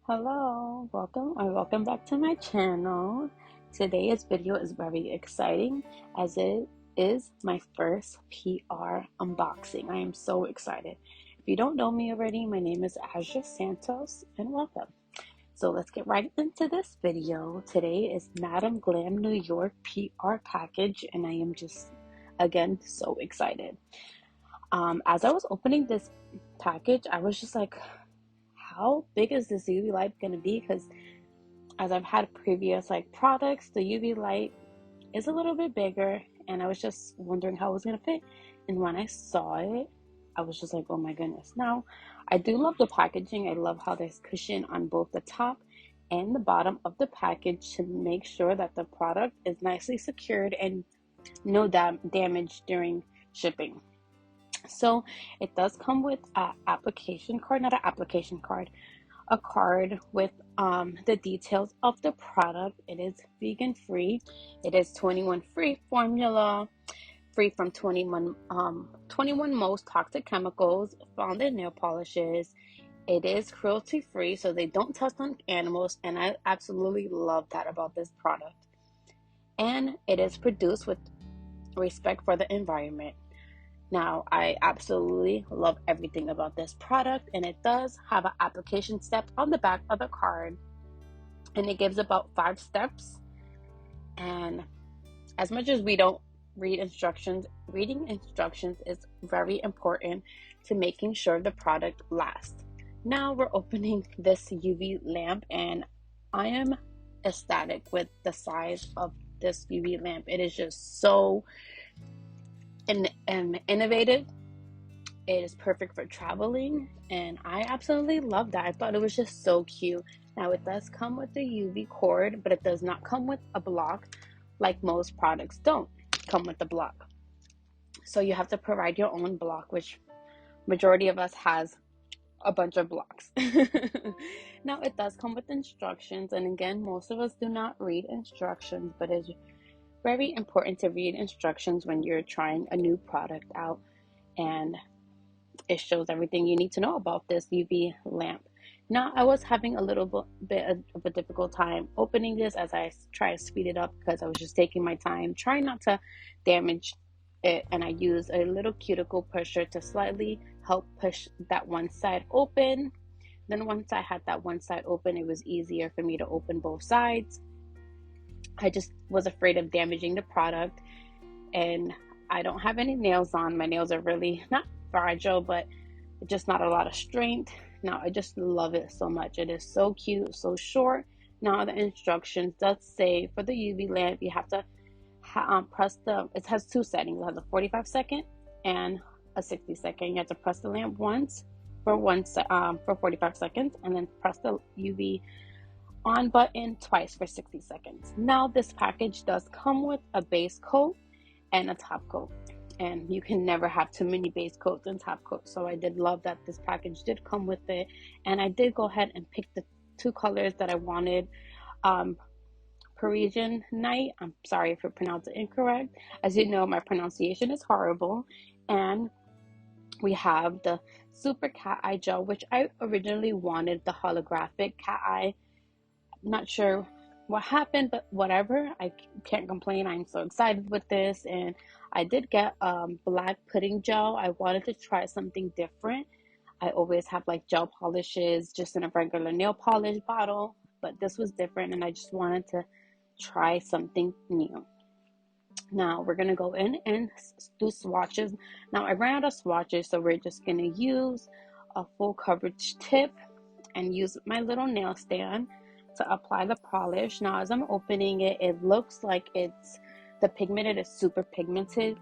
Hello, welcome back to my channel. Today's video is very exciting as it is my first PR unboxing. I am so excited. If you don't know me already, my name is Azure Santos and welcome. So let's get right into this video. Today is Madam Glam New York PR package and I am just again so excited. As I was opening this package, I was just like, how big is this UV light going to be? Because as I've had previous products, the UV light is a little bit bigger and I was just wondering how it was going to fit. And when I saw it, I was just like, oh my goodness. Now, I do love the packaging. I love how there's cushion on both the top and the bottom of the package to make sure that the product is nicely secured and no damage during shipping. So it does come with an application card, not an application card, a card with the details of the product. It is vegan free. It is 21 free formula, free from 21 most toxic chemicals found in nail polishes. It is cruelty free, so they don't test on animals, and I absolutely love that about this product. And it is produced with respect for the environment. Now, I absolutely love everything about this product, and it does have an application step on the back of the card, and it gives about 5 steps. And as much as we don't read instructions, reading instructions is very important to making sure the product lasts. Now we're opening this UV lamp, and I am ecstatic with the size of this UV lamp. It is just so innovative. It is perfect for traveling, and I absolutely love that. I thought it was just so cute. Now, it does come with the UV cord, but it does not come with a block like most products don't come with the block. So you have to provide your own block, which majority of us has a bunch of blocks. Now, it does come with instructions, and again, most of us do not read instructions, but it's very important to read instructions when you're trying a new product out, and it shows everything you need to know about this UV lamp. Now, I was having a little bit of a difficult time opening this as I try to speed it up because I was just taking my time, trying not to damage it, and I used a little cuticle pusher to slightly help push that one side open. Then once I had that one side open, it was easier for me to open both sides. I just was afraid of damaging the product, and I don't have any nails on. My nails are really not fragile, but just not a lot of strength. Now, I just love it so much. It is so cute, so short. Now, the instructions does say for the UV lamp, you have to press it has 2 settings. It has a 45-second and a 60-second. You have to press the lamp once for 45 seconds, and then press the UV on button twice for 60 seconds. Now, this package does come with a base coat and a top coat, and you can never have too many base coats and top coats. So I did love that this package did come with it, and I did go ahead and pick the 2 colors that I wanted. Parisian Night, I'm sorry if I pronounced it incorrect. As you know, my pronunciation is horrible. And we have the Super Cat Eye Gel, which I originally wanted the holographic cat eye. Not sure what happened, but whatever, I can't complain. I'm so excited with this. And I did get black pudding gel. I wanted to try something different. I always have gel polishes just in a regular nail polish bottle, but this was different, and I just wanted to try something new. Now we're gonna go in and do swatches. Now I ran out of swatches, so we're just gonna use a full coverage tip and use my little nail stand to apply the polish. Now, as I'm opening it, it looks like the pigmented is super pigmented,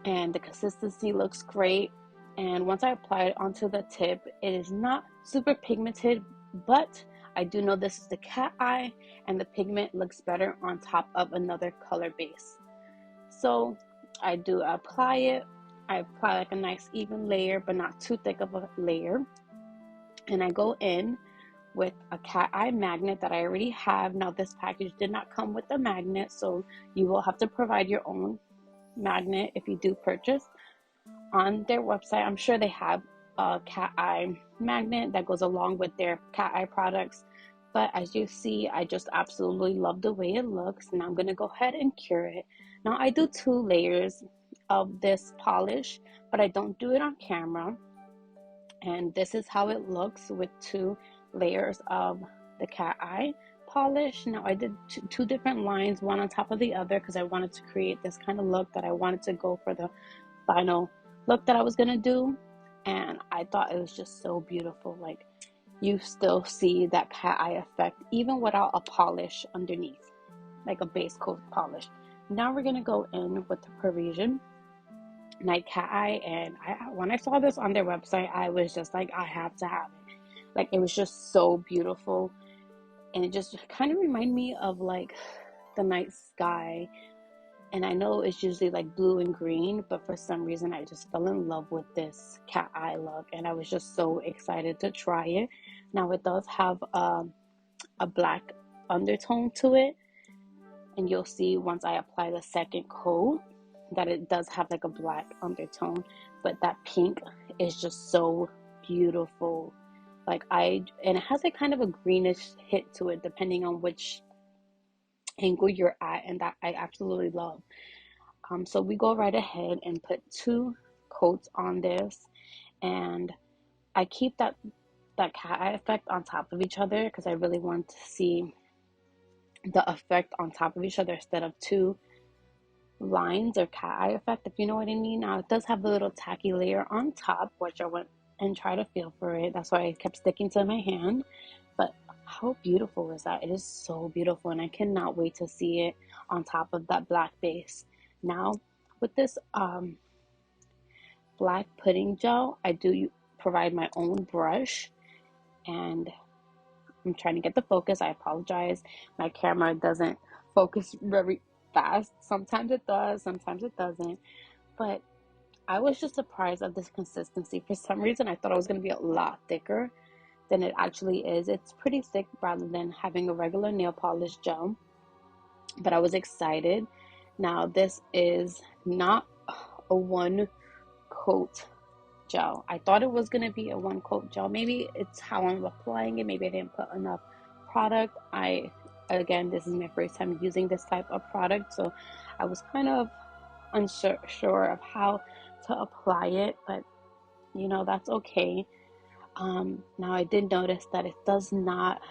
and the consistency looks great. And once I apply it onto the tip, it is not super pigmented, but I do know this is the cat eye, and the pigment looks better on top of another color base. So I do apply it. I apply a nice even layer, but not too thick of a layer. And I go in with a cat eye magnet that I already have. Now, this package did not come with a magnet, so you will have to provide your own magnet if you do purchase on their website. I'm sure they have cat eye magnet that goes along with their cat eye products. But as you see, I just absolutely love the way it looks. Now I'm going to go ahead and cure it. Now I do 2 layers of this polish, but I don't do it on camera. And this is how it looks with 2 layers of the cat eye polish. Now I did two different lines, one on top of the other, because I wanted to create this kind of look that I wanted to go for the final look that I was gonna do. And I thought it was just so beautiful. Like, you still see that cat eye effect even without a polish underneath, like a base coat polish. Now we're gonna go in with the Parisian Night Cat Eye, and when I saw this on their website, I was just like, I have to have it. Like, it was just so beautiful, and it just kind of reminded me of like the night sky. And I know it's usually like blue and green, but for some reason I just fell in love with this cat eye look, and I was just so excited to try it. Now it does have a black undertone to it, and you'll see once I apply the second coat that it does have like a black undertone, but that pink is just so beautiful. And it has a kind of a greenish hit to it depending on which angle you're at, and that I absolutely love. So we go right ahead and put 2 coats on this, and I keep that cat eye effect on top of each other because I really want to see the effect on top of each other instead of 2 lines or cat eye effect, if you know what I mean. Now it does have a little tacky layer on top, which I went and try to feel for it. That's why I kept sticking to my hand. But how beautiful is that? It is so beautiful, and I cannot wait to see it on top of that black base. Now with this black pudding gel, I do provide my own brush, and I'm trying to get the focus. I apologize. My camera doesn't focus very fast. Sometimes it does, sometimes it doesn't. But I was just surprised at this consistency. For some reason, I thought it was going to be a lot thicker than it actually is. It's pretty thick rather than having a regular nail polish gel. But I was excited. Now, this is not a 1 coat gel. I thought it was going to be a 1 coat gel. Maybe it's how I'm applying it. Maybe I didn't put enough product. Again, this is my first time using this type of product, so I was kind of unsure of how to apply it, but that's okay. Now I did notice that it does not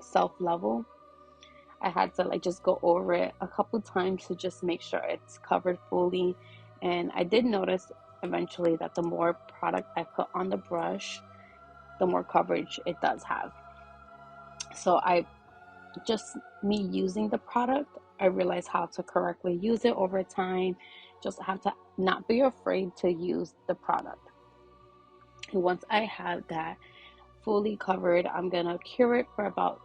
self-level. I had to just go over it a couple times to just make sure it's covered fully, and I did notice eventually that the more product I put on the brush, the more coverage it does have. So me using the product, I realized how to correctly use it over time. Just have to not be afraid to use the product. And once I have that fully covered, I'm gonna cure it for about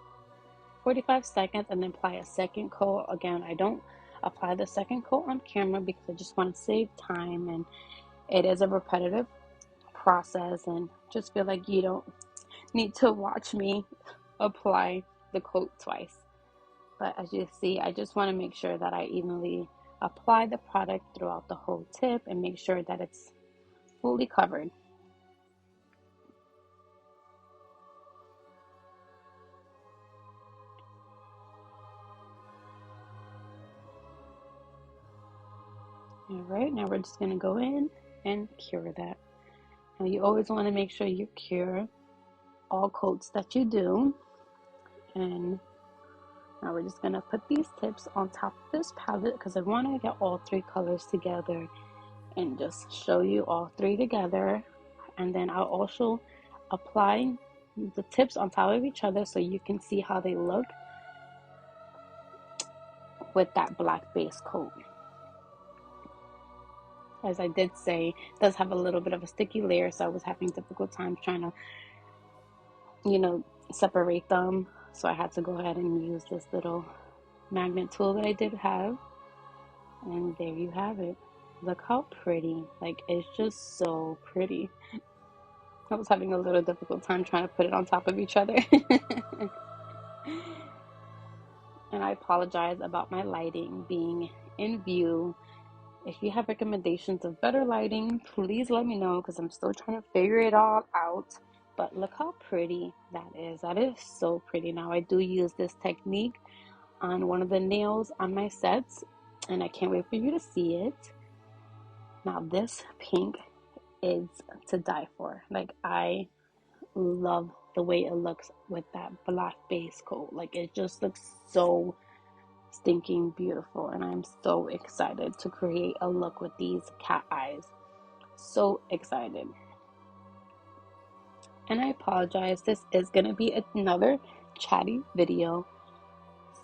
45 seconds and then apply a second coat. Again, I don't apply the second coat on camera because I just want to save time, and it is a repetitive process, and just feel like you don't need to watch me apply the coat twice. But as you see, I just want to make sure that I evenly apply the product throughout the whole tip and make sure that it's fully covered. All right, now we're just going to go in and cure that. Now you always want to make sure you cure all coats that you do. And now we're just going to put these tips on top of this palette because I want to get all 3 colors together and just show you all 3 together. And then I'll also apply the tips on top of each other so you can see how they look with that black base coat. As I did say, it does have a little bit of a sticky layer, so I was having difficult time trying to separate them, so I had to go ahead and use this little magnet tool that I did have, and there you have it. Look how pretty. It's just so pretty. I was having a little difficult time trying to put it on top of each other. And I apologize about my lighting being in view. If you have recommendations of better lighting, please let me know because I'm still trying to figure it all out. But look how pretty that is. That is so pretty. Now I do use this technique on one of the nails on my sets, and I can't wait for you to see it. Now this pink is to die for. Like, I love the way it looks with that black base coat. Like, it just looks so stinking beautiful, and I'm so excited to create a look with these cat eyes. So excited. And I apologize, this is gonna be another chatty video,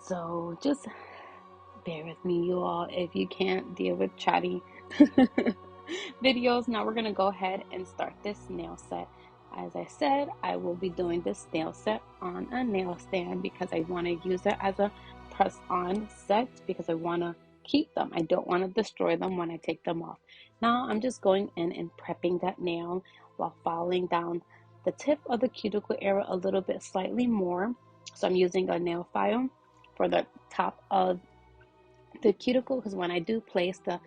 so just bear with me, you all, if you can't deal with chatty videos. Now we're gonna go ahead and start this nail set. As I said, I will be doing this nail set on a nail stand because I want to use it as a press on set because I want to keep them. I don't want to destroy them when I take them off. Now I'm just going in and prepping that nail while filing down the tip of the cuticle area a little bit slightly more. So I'm using a nail file for the top of the cuticle because when I do place the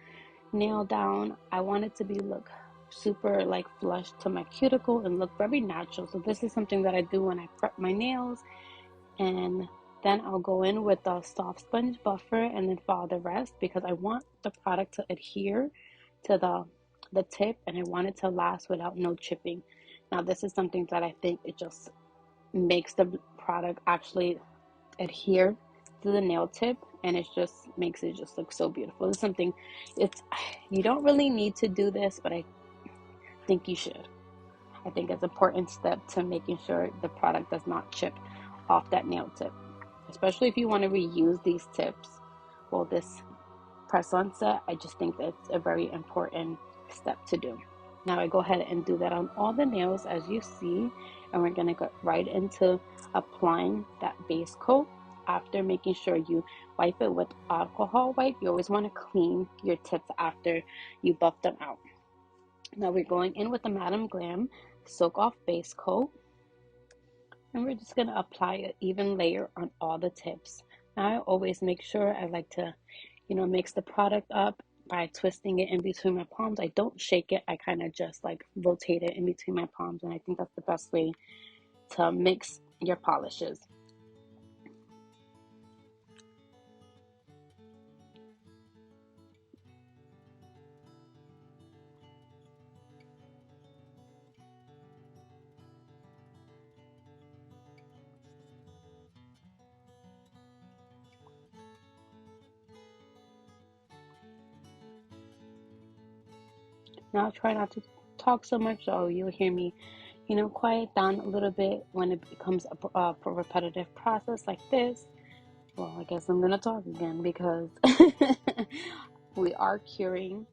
nail down, I want it to be look super like flush to my cuticle and look very natural. So this is something that I do when I prep my nails, and then I'll go in with a soft sponge buffer and then file the rest because I want the product to adhere to the tip, and I want it to last without no chipping. Now this is something that I think it just makes the product actually adhere to the nail tip, and it just makes it just look so beautiful. It's something, you don't really need to do this, but I think you should. I think it's an important step to making sure the product does not chip off that nail tip, especially if you want to reuse these tips. Well, this press on set, I just think that's a very important step to do. Now I go ahead and do that on all the nails as you see, and we're going to go right into applying that base coat. After making sure you wipe it with alcohol wipe, you always want to clean your tips after you buff them out. Now we're going in with the Madam Glam Soak Off Base Coat, and we're just going to apply an even layer on all the tips. Now I always make sure I like to, mix the product up by twisting it in between my palms. I don't shake it, I kind of just like rotate it in between my palms, and I think that's the best way to mix your polishes. Now I'll try not to talk so much, so you'll hear me, quiet down a little bit when it becomes a repetitive process like this. Well, I guess I'm gonna talk again because we are curing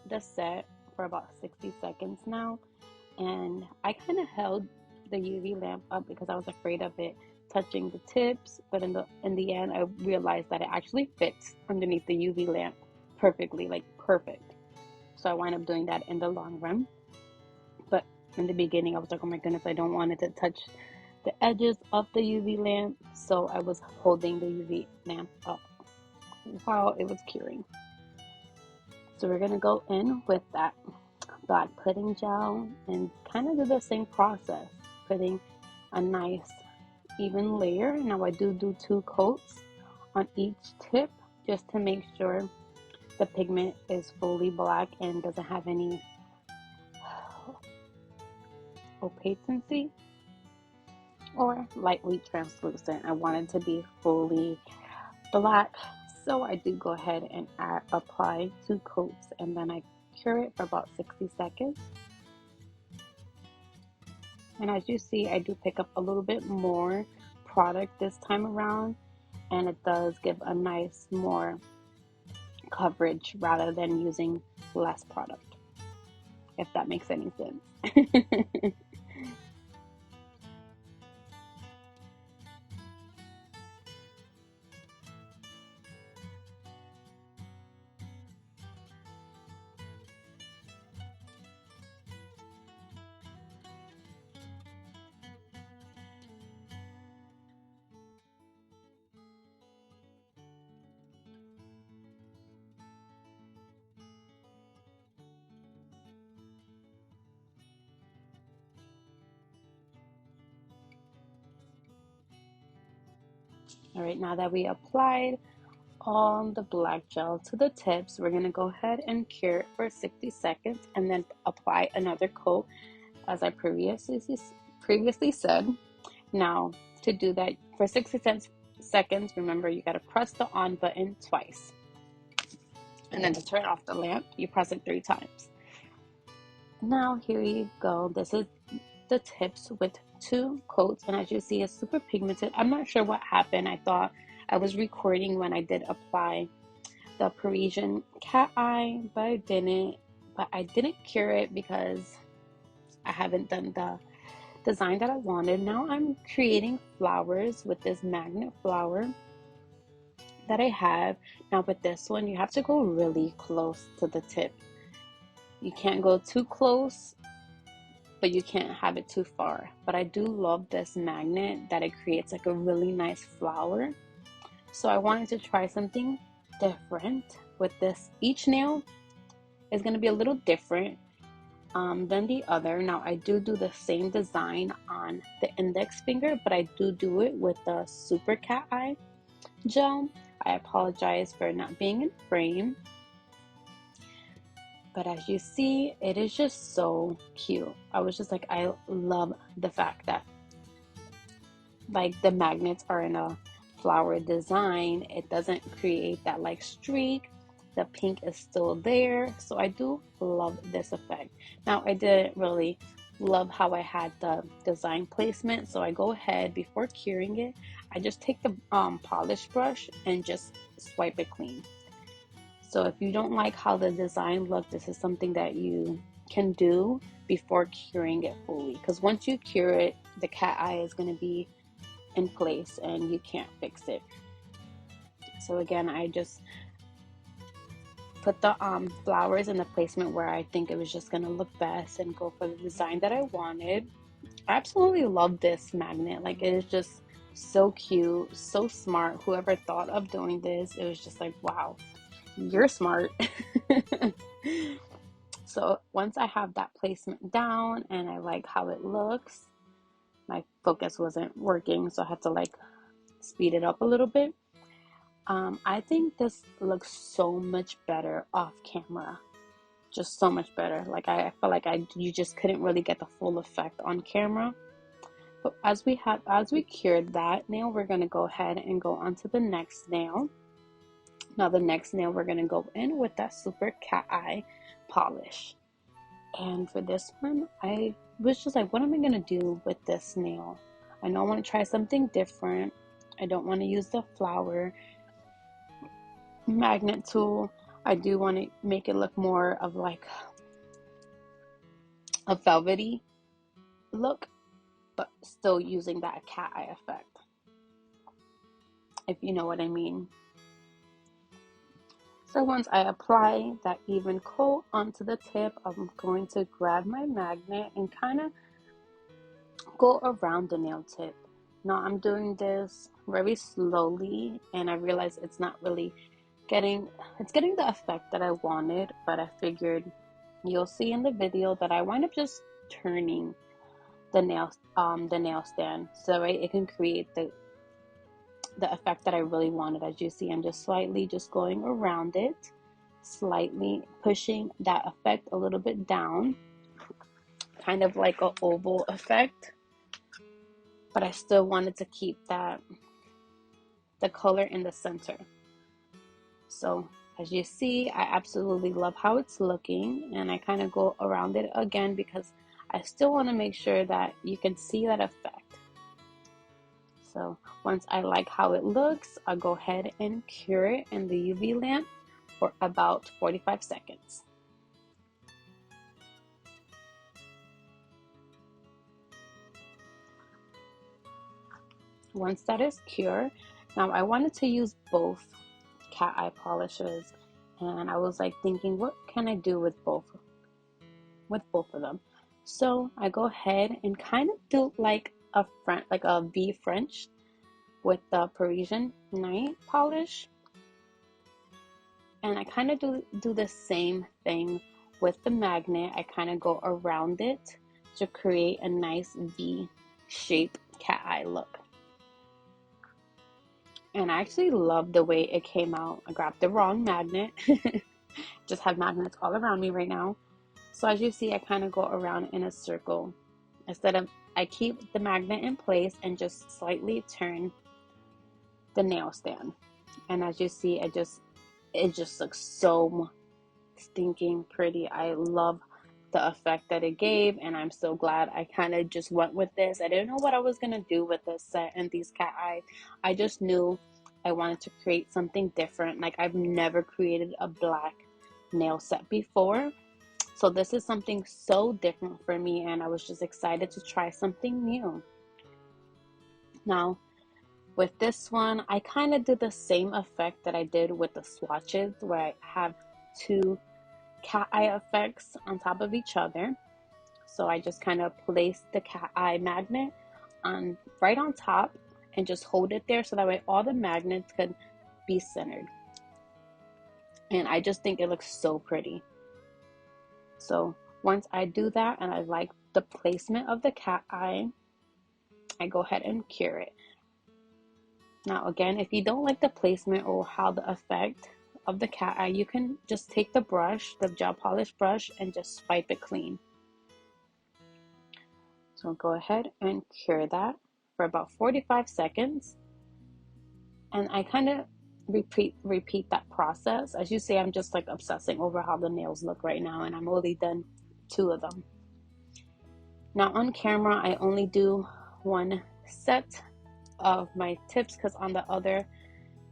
the set for about 60 seconds now, and I kind of held the UV lamp up because I was afraid of it touching the tips, but in the end I realized that it actually fits underneath the UV lamp perfectly, like perfect. So I wind up doing that in the long run. But in the beginning, I was like, oh my goodness, I don't want it to touch the edges of the UV lamp. So I was holding the UV lamp up while it was curing. So we're going to go in with that black pudding gel and kind of do the same process, putting a nice even layer. Now I do 2 coats on each tip just to make sure the pigment is fully black and doesn't have any opaquency or lightly translucent. I want it to be fully black, so I do go ahead and apply 2 coats, and then I cure it for about 60 seconds. And as you see, I do pick up a little bit more product this time around, and it does give a nice more coverage rather than using less product, if that makes any sense. All right, now that we applied all the black gel to the tips, we're gonna go ahead and cure it for 60 seconds and then apply another coat as I previously said. Now, to do that for 60 seconds, remember you gotta press the on button twice. And then to turn off the lamp, you press it 3 times. Now, here you go. This is the tips with 2 coats, and as you see, it's super pigmented. I'm not sure what happened. I thought I was recording when I did apply the Parisian cat eye, but I didn't. But I didn't cure it because I haven't done the design that I wanted. Now I'm creating flowers with this magnet flower that I have. Now with this one, you have to go really close to the tip. You can't go too close, but you can't have it too far. But I do love this magnet that it creates like a really nice flower. So I wanted to try something different with this. Each nail is going to be a little different than the other. Now I do the same design on the index finger, but I do it with the Super Cat Eye gel. I apologize for not being in frame. But as you see, it is just so cute. I was just like, I love the fact that like the magnets are in a flower design. It doesn't create that like streak. The pink is still there. So I do love this effect. Now I didn't really love how I had the design placement. So I go ahead before curing it. I just take the polish brush and just swipe it clean. So if you don't like how the design looked, this is something that you can do before curing it fully. Because once you cure it, the cat eye is going to be in place and you can't fix it. So again, I just put the flowers in the placement where I think it was just going to look best and go for the design that I wanted. I absolutely love this magnet. Like it is just so cute, so smart. Whoever thought of doing this, it was just like, wow. You're smart. So once I have that placement down and I like how it looks, my focus wasn't working, so I had to like speed it up a little bit. I think this looks so much better off camera, just so much better. Like I feel like you just couldn't really get the full effect on camera. But as we cured that nail, we're gonna go ahead and go on to the next nail. Now the next nail, we're going to go in with that Super Cat Eye polish. And for this one, I was just like, what am I going to do with this nail? I know I want to try something different. I don't want to use the flower magnet tool. I do want to make it look more of like a velvety look, but still using that cat eye effect, if you know what I mean. So once I apply that even coat onto the tip, I'm going to grab my magnet and kind of go around the nail tip. Now I'm doing this very slowly and I realize it's not really getting the effect that I wanted, but I figured you'll see in the video that I wind up just turning the nail stand so it can create the effect that I really wanted. As you see, I'm just slightly just going around it, slightly pushing that effect a little bit down, kind of like an oval effect, but I still wanted to keep the color in the center. So as you see, I absolutely love how it's looking, and I kind of go around it again because I still want to make sure that you can see that effect. So once I like how it looks, I'll go ahead and cure it in the UV lamp for about 45 seconds. Once that is cured, now I wanted to use both cat eye polishes, and I was like thinking, what can I do with both of them? So I go ahead and kind of do like a V French with the Parisian night polish, and I kind of do the same thing with the magnet. I kind of go around it to create a nice V shape cat eye look. And I actually love the way it came out. I grabbed the wrong magnet. Just have magnets all around me right now. So as you see, I kind of go around in a circle. I keep the magnet in place and just slightly turn the nail stand. And as you see, it just looks so stinking pretty. I love the effect that it gave, and I'm so glad I kind of just went with this. I didn't know what I was gonna do with this set and these cat eyes. I just knew I wanted to create something different. Like, I've never created a black nail set before, so this is something so different for me, and I was just excited to try something new. Now, with this one, I kind of did the same effect that I did with the swatches, where I have two cat eye effects on top of each other. So I just kind of placed the cat eye magnet on right on top and just hold it there, so that way all the magnets could be centered. And I just think it looks so pretty. So once I do that and I like the placement of the cat eye, I go ahead and cure it. Now again, if you don't like the placement or how the effect of the cat eye, you can just take the brush, the gel polish brush, and just swipe it clean. So go ahead and cure that for about 45 seconds. And I kind of repeat that process. As you see, I'm just like obsessing over how the nails look right now, and I'm only done 2 of them. Now on camera, I only do 1 set of my tips, because on the other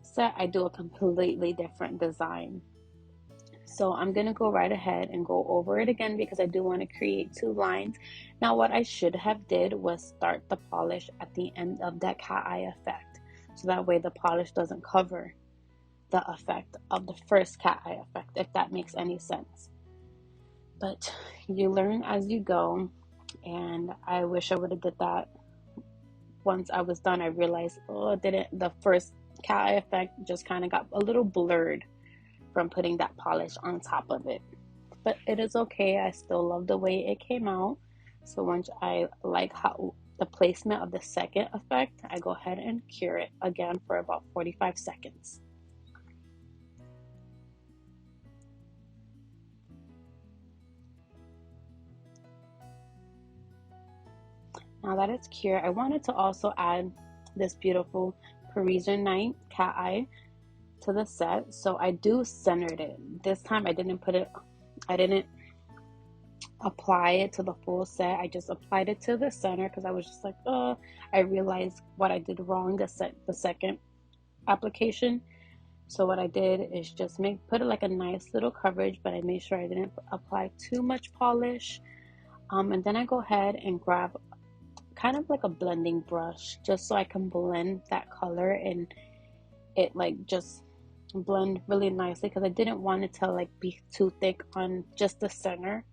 set, I do a completely different design. So I'm going to go right ahead and go over it again, because I do want to create 2 lines. Now what I should have did was start the polish at the end of that cat eye effect, so that way the polish doesn't cover the effect of the first cat eye effect, if that makes any sense. But you learn as you go, and I wish I would have did that. Once I was done, I realized, the first cat eye effect just kind of got a little blurred from putting that polish on top of it. But it is okay. I still love the way it came out. So once I like how the placement of the second effect, I go ahead and cure it again for about 45 seconds. Now that it's cured, I wanted to also add this beautiful Parisian Night cat eye to the set. So I centered it. This time I didn't apply it to the full set. I just applied it to the center, because I was just like, I realized what I did wrong the second application. So what I did is just put it like a nice little coverage, but I made sure I didn't apply too much polish. And then I go ahead and grab kind of like a blending brush, just so I can blend that color and it like just blend really nicely, because I didn't want it to like be too thick on just the center.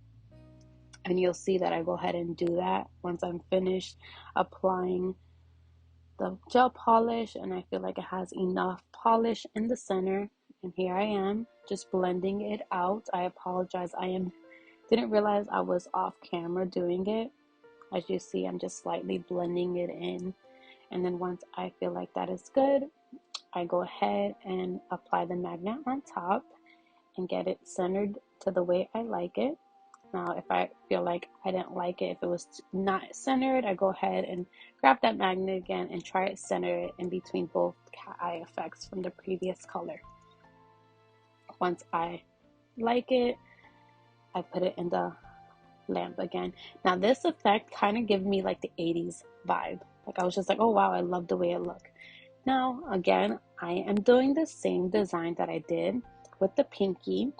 And you'll see that I go ahead and do that once I'm finished applying the gel polish, and I feel like it has enough polish in the center. And here I am just blending it out. I apologize, didn't realize I was off camera doing it. As you see, I'm just slightly blending it in. And then once I feel like that is good, I go ahead and apply the magnet on top and get it centered to the way I like it. Now, if I feel like I didn't like it, if it was not centered, I go ahead and grab that magnet again and try to center it in between both cat eye effects from the previous color. Once I like it, I put it in the lamp again. Now this effect kind of gave me like the 80s vibe. Like, I was just like, oh wow, I love the way it looked. Now again, I am doing the same design that I did with the pinky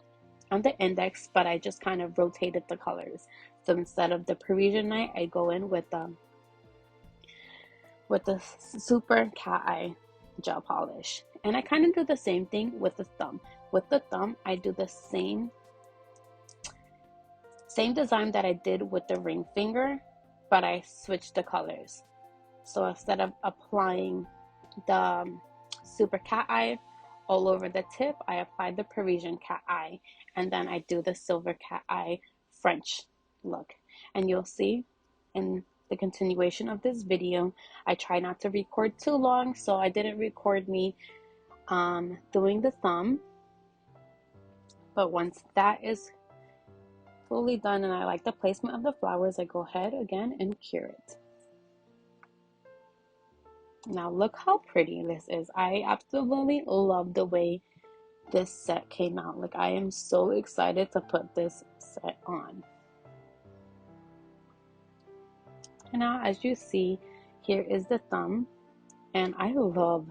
on the index, but I just kind of rotated the colors. So instead of the Parisian Night, I go in with the super cat eye gel polish. And I kind of do the same thing with the thumb. With the thumb, I do the same design that I did with the ring finger, but I switched the colors. So instead of applying the super cat eye all over the tip, I applied the Parisian cat eye, and then I do the silver cat eye French look. And you'll see in the continuation of this video. I try not to record too long, so I didn't record me doing the thumb. But once that is fully done and I like the placement of the flowers, I go ahead again and cure it. Now look how pretty this is. I absolutely love the way this set came out. Like, I am so excited to put this set on. And now, as you see, here is the thumb, and I love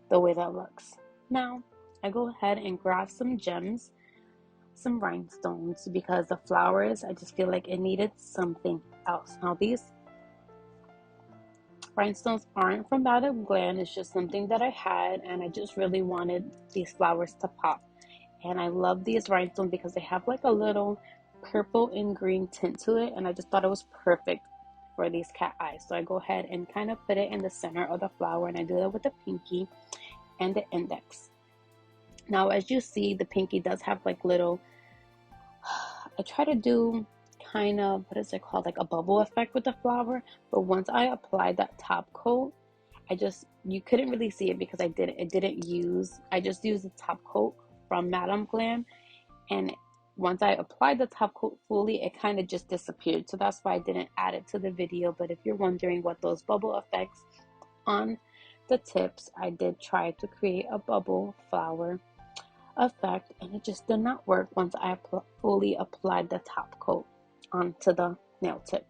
the way that looks. Now I go ahead and grab some gems, some rhinestones, because the flowers, I just feel like it needed something else. Now these rhinestones aren't from Madame Glam, it's just something that I had, and I just really wanted these flowers to pop. And I love these rhinestones because they have like a little purple and green tint to it, and I just thought it was perfect for these cat eyes. So I go ahead and kind of put it in the center of the flower, and I do that with the pinky and the index. Now, as you see, the pinky does have like little, I try to do kind of, what is it called, like a bubble effect with the flower, but once I applied that top coat, you couldn't really see it because I just used the top coat from Madame Glam, and once I applied the top coat fully, it kind of just disappeared. So that's why I didn't add it to the video. But if you're wondering what those bubble effects on the tips, I did try to create a bubble flower effect, and it just did not work once I fully applied the top coat onto the nail tip.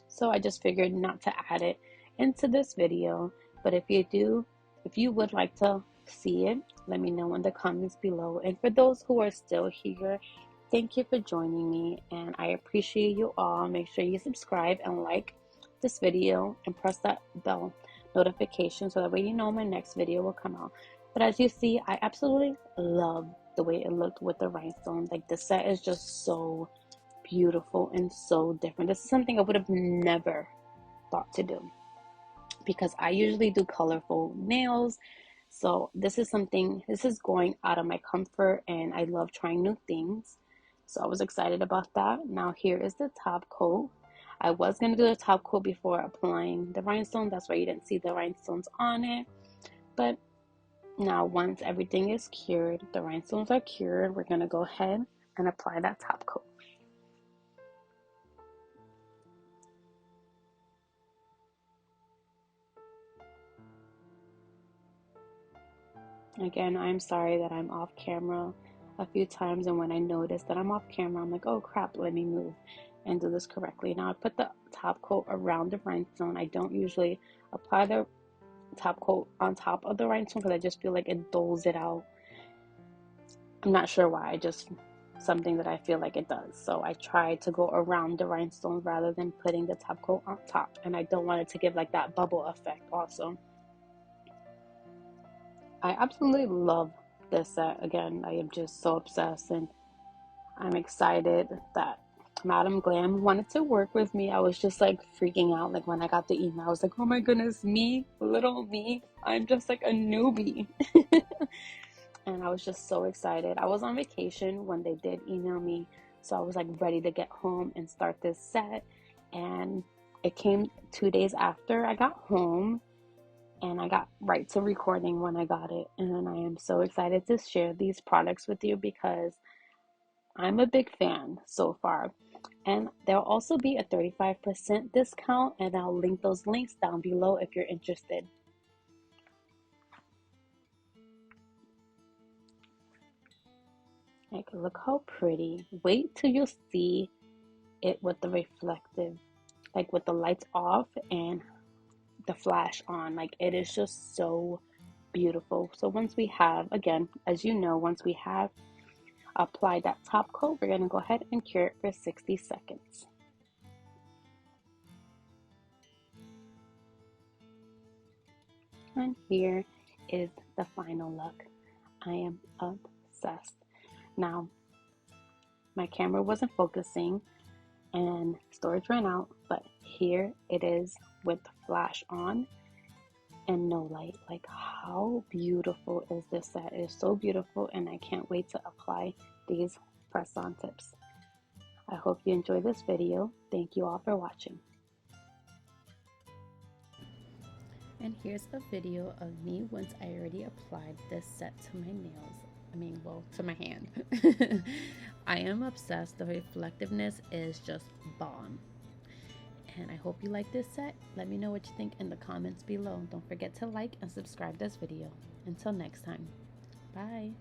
So I just figured not to add it into this video. But if you would like to see it, let me know in the comments below. And for those who are still here, thank you for joining me, and I appreciate you all. Make sure you subscribe and like this video and press that bell notification so that way you know my next video will come out. But as you see, I absolutely love the way it looked with the rhinestone. Like, the set is just so beautiful and so different. This is something I would have never thought to do because I usually do colorful nails. So this is going out of my comfort, and I love trying new things. So I was excited about that. Now here is the top coat. I was going to do the top coat before applying the rhinestone. That's why you didn't see the rhinestones on it. But now once everything is cured, the rhinestones are cured, we're going to go ahead and apply that top coat. Again, I'm sorry that I'm off camera a few times, and when I notice that I'm off camera, I'm like, oh crap, let me move and do this correctly. Now I put the top coat around the rhinestone. I don't usually apply the top coat on top of the rhinestone because I just feel like it dulls it out. I'm not sure why, something that I feel like it does. So I try to go around the rhinestone rather than putting the top coat on top, and I don't want it to give like that bubble effect also. I absolutely love this set. Again, I am just so obsessed, and I'm excited that Madame Glam wanted to work with me. I was just like freaking out. Like, when I got the email, I was like, oh my goodness, little me, I'm just like a newbie. And I was just so excited. I was on vacation when they did email me, so I was like ready to get home and start this set. And it came 2 days after I got home, and I got right to recording when I got it. And I am so excited to share these products with you because I'm a big fan so far. And there'll also be a 35% discount, and I'll link those links down below if you're interested. Like, look how pretty. Wait till you see it with the reflective, like with the lights off and the flash on. Like, it is just so beautiful. So once we have, again, as you know, once we have applied that top coat, we're going to go ahead and cure it for 60 seconds. And here is the final look. I am obsessed. Now, my camera wasn't focusing and storage ran out, but here it is with the flash on and no light. Like, how beautiful is this set? It is so beautiful, and I can't wait to apply these press-on tips. I hope you enjoyed this video. Thank you all for watching. And here's a video of me once I already applied this set to my nails. Well, to my hand. I am obsessed. The reflectiveness is just bomb. And I hope you like this set. Let me know what you think in the comments below. Don't forget to like and subscribe this video. Until next time. Bye.